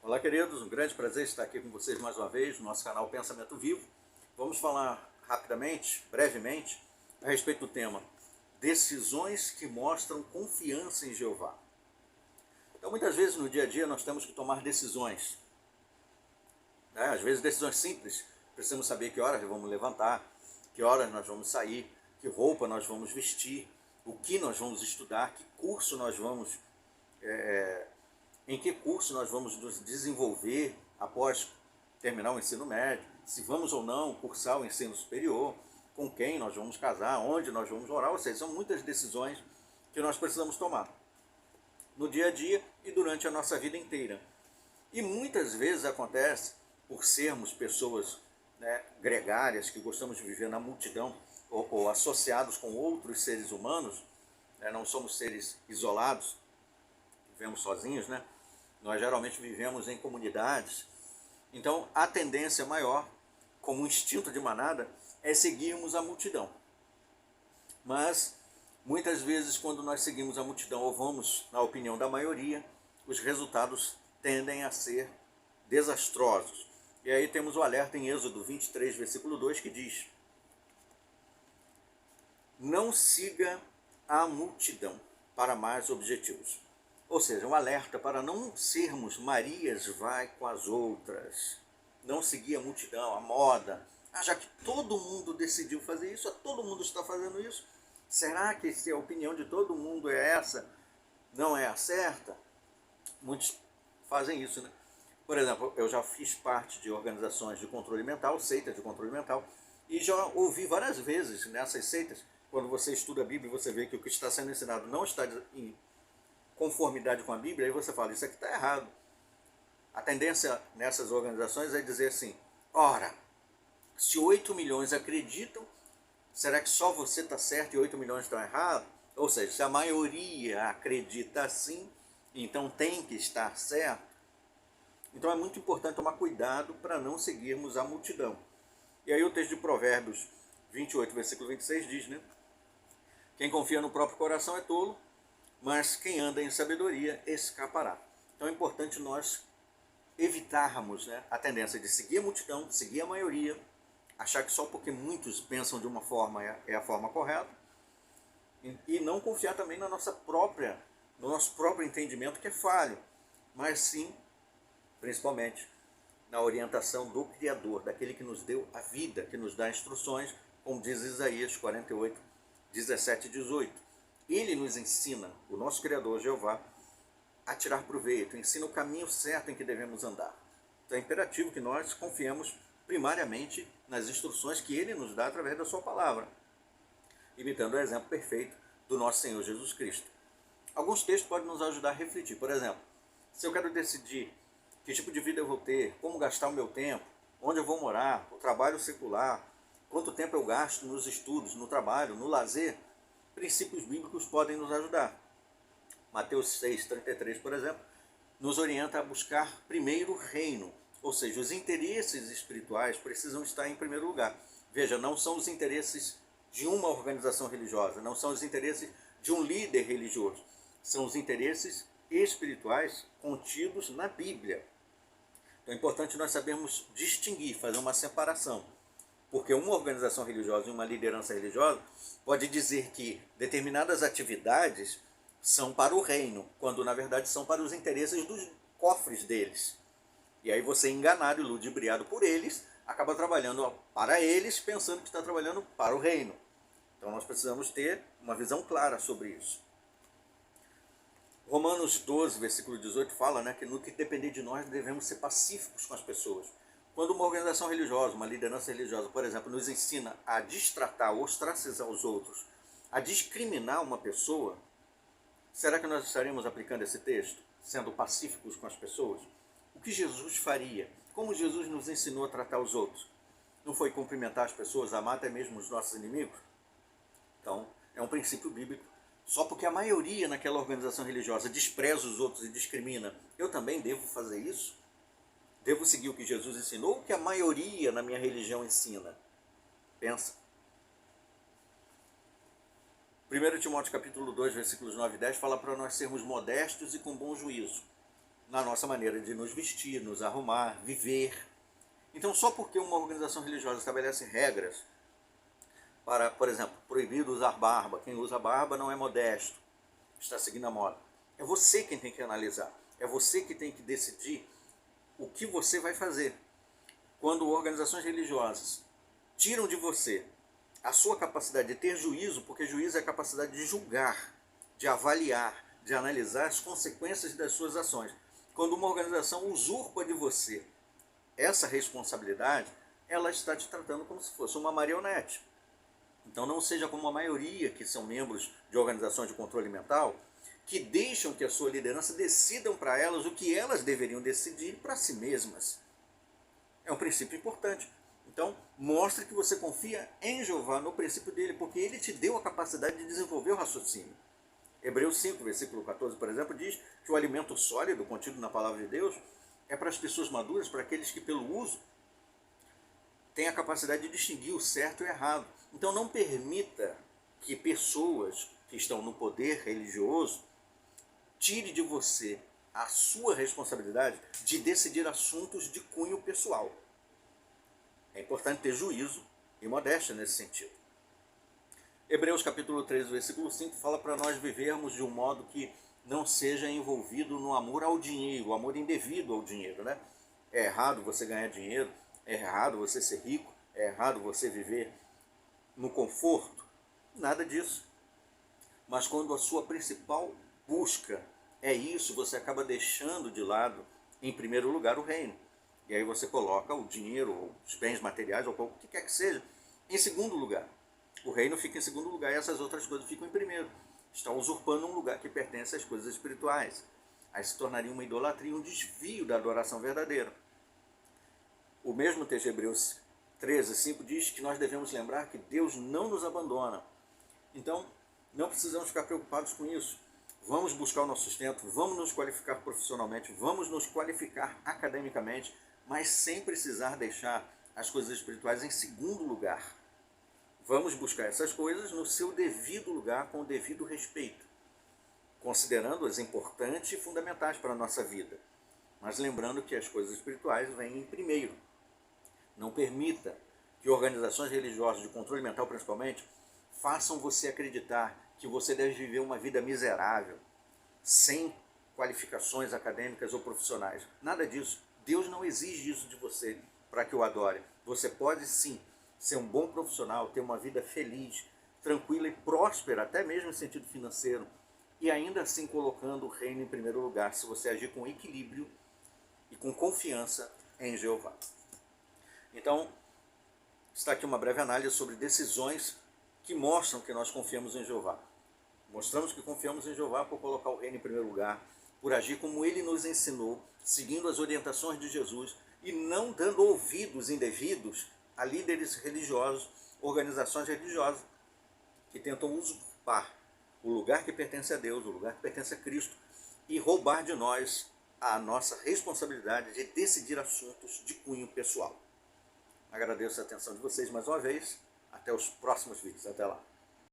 Olá, queridos, um grande prazer estar aqui com vocês mais uma vez no nosso canal Pensamento Vivo. Vamos falar rapidamente, brevemente, a respeito do tema decisões que mostram confiança em Jeová. Então, muitas vezes no dia a dia nós temos que tomar decisões, né? Às vezes decisões simples, precisamos saber que horas vamos levantar, que horas nós vamos sair, que roupa nós vamos vestir, o que nós vamos estudar, que curso nós vamos em que curso nós vamos nos desenvolver após terminar o ensino médio, se vamos ou não cursar o ensino superior, com quem nós vamos casar, onde nós vamos morar, ou seja, são muitas decisões que nós precisamos tomar no dia a dia e durante a nossa vida inteira. E muitas vezes acontece, por sermos pessoas, né, gregárias, que gostamos de viver na multidão, ou associados com outros seres humanos, né, não somos seres isolados, vivemos sozinhos, né? Nós geralmente vivemos em comunidades. Então, a tendência maior, como um instinto de manada, é seguirmos a multidão. Mas, muitas vezes, quando nós seguimos a multidão ou vamos na opinião da maioria, os resultados tendem a ser desastrosos. E aí temos o alerta em Êxodo 23, versículo 2, que diz: não siga a multidão para mais objetivos. Ou seja, um alerta para não sermos Marias vai com as outras, não seguir a multidão, a moda. Já que todo mundo decidiu fazer isso, todo mundo está fazendo isso, será que se a opinião de todo mundo é essa, não é a certa? Muitos fazem isso, né? Por exemplo, eu já fiz parte de organizações de controle mental, seitas de controle mental, e já ouvi várias vezes nessas seitas, quando você estuda a Bíblia e você vê que o que está sendo ensinado não está em conformidade com a Bíblia, aí você fala, isso aqui está errado. A tendência nessas organizações é dizer assim, ora, se 8 milhões acreditam, será que só você está certo e 8 milhões estão errados? Ou seja, se a maioria acredita assim, então tem que estar certo. Então é muito importante tomar cuidado para não seguirmos a multidão. E aí o texto de Provérbios 28, versículo 26 diz, né? Quem confia no próprio coração é tolo, mas quem anda em sabedoria escapará. Então é importante nós evitarmos, né, a tendência de seguir a multidão, seguir a maioria, achar que só porque muitos pensam de uma forma é a forma correta, e não confiar também no nosso próprio entendimento, que é falho, mas sim, principalmente, na orientação do Criador, daquele que nos deu a vida, que nos dá instruções, como diz Isaías 48, 17 e 18. Ele nos ensina, o nosso Criador, Jeová, a tirar proveito, ensina o caminho certo em que devemos andar. Então é imperativo que nós confiemos primariamente nas instruções que Ele nos dá através da sua palavra, imitando o exemplo perfeito do nosso Senhor Jesus Cristo. Alguns textos podem nos ajudar a refletir. Por exemplo, se eu quero decidir que tipo de vida eu vou ter, como gastar o meu tempo, onde eu vou morar, o trabalho secular, quanto tempo eu gasto nos estudos, no trabalho, no lazer, princípios bíblicos podem nos ajudar. Mateus 6,33, por exemplo, nos orienta a buscar primeiro o reino, ou seja, os interesses espirituais precisam estar em primeiro lugar. Veja, não são os interesses de uma organização religiosa, não são os interesses de um líder religioso, são os interesses espirituais contidos na Bíblia. Então é importante nós sabermos distinguir, fazer uma separação. Porque uma organização religiosa e uma liderança religiosa pode dizer que determinadas atividades são para o reino, quando na verdade são para os interesses dos cofres deles. E aí você, enganado e ludibriado por eles, acaba trabalhando para eles, pensando que está trabalhando para o reino. Então nós precisamos ter uma visão clara sobre isso. Romanos 12, versículo 18 fala, né, que no que depender de nós devemos ser pacíficos com as pessoas. Quando uma organização religiosa, uma liderança religiosa, por exemplo, nos ensina a destratar, ostracizar os outros, a discriminar uma pessoa, será que nós estaremos aplicando esse texto, sendo pacíficos com as pessoas? O que Jesus faria? Como Jesus nos ensinou a tratar os outros? Não foi cumprimentar as pessoas, amar até mesmo os nossos inimigos? Então, é um princípio bíblico. Só porque a maioria naquela organização religiosa despreza os outros e discrimina, eu também devo fazer isso? Devo seguir o que Jesus ensinou ou o que a maioria na minha religião ensina? Pensa. 1 Timóteo capítulo 2, versículos 9 e 10 fala para nós sermos modestos e com bom juízo. na nossa maneira de nos vestir, nos arrumar, viver. Então, só porque uma organização religiosa estabelece regras para, por exemplo, proibido usar barba, quem usa barba não é modesto, está seguindo a moda. É você quem tem que analisar, é você que tem que decidir o que você vai fazer. Quando organizações religiosas tiram de você a sua capacidade de ter juízo, porque juízo é a capacidade de julgar, de avaliar, de analisar as consequências das suas ações. Quando uma organização usurpa de você essa responsabilidade, ela está te tratando como se fosse uma marionete. Então não seja como a maioria que são membros de organizações de controle mental, que deixam que a sua liderança decidam para elas o que elas deveriam decidir para si mesmas. É um princípio importante. Então, mostre que você confia em Jeová, no princípio dele, porque ele te deu a capacidade de desenvolver o raciocínio. Hebreus 5, versículo 14, por exemplo, diz que o alimento sólido contido na palavra de Deus é para as pessoas maduras, para aqueles que pelo uso têm a capacidade de distinguir o certo e o errado. Então não permita que pessoas que estão no poder religioso tire de você a sua responsabilidade de decidir assuntos de cunho pessoal. É importante ter juízo e modéstia nesse sentido. Hebreus capítulo 3, versículo 5 fala para nós vivermos de um modo que não seja envolvido no amor ao dinheiro, o amor indevido ao dinheiro, né? É errado você ganhar dinheiro, é errado você ser rico, é errado você viver no conforto, nada disso. Mas quando a sua principal busca é isso, você acaba deixando de lado, em primeiro lugar, o reino. E aí você coloca o dinheiro, ou os bens materiais, ou o que quer que seja, em segundo lugar. O reino fica em segundo lugar e essas outras coisas ficam em primeiro. Está usurpando um lugar que pertence às coisas espirituais. Aí se tornaria uma idolatria, um desvio da adoração verdadeira. O mesmo texto de Hebreus 13, 5 diz que nós devemos lembrar que Deus não nos abandona. Então, não precisamos ficar preocupados com isso. Vamos buscar o nosso sustento, vamos nos qualificar profissionalmente, vamos nos qualificar academicamente, mas sem precisar deixar as coisas espirituais em segundo lugar. Vamos buscar essas coisas no seu devido lugar, com o devido respeito, considerando-as importantes e fundamentais para a nossa vida, mas lembrando que as coisas espirituais vêm em primeiro. Não permita que organizações religiosas, de controle mental principalmente, façam você acreditar que você deve viver uma vida miserável, sem qualificações acadêmicas ou profissionais. Nada disso. Deus não exige isso de você para que o adore. Você pode sim ser um bom profissional, ter uma vida feliz, tranquila e próspera, até mesmo em sentido financeiro, e ainda assim colocando o reino em primeiro lugar, se você agir com equilíbrio e com confiança em Jeová. Então, está aqui uma breve análise sobre decisões que mostram que nós confiamos em Jeová. Mostramos que confiamos em Jeová por colocar o reino em primeiro lugar, por agir como ele nos ensinou, seguindo as orientações de Jesus e não dando ouvidos indevidos a líderes religiosos, organizações religiosas que tentam usurpar o lugar que pertence a Deus, o lugar que pertence a Cristo e roubar de nós a nossa responsabilidade de decidir assuntos de cunho pessoal. Agradeço a atenção de vocês mais uma vez. Até os próximos vídeos. Até lá.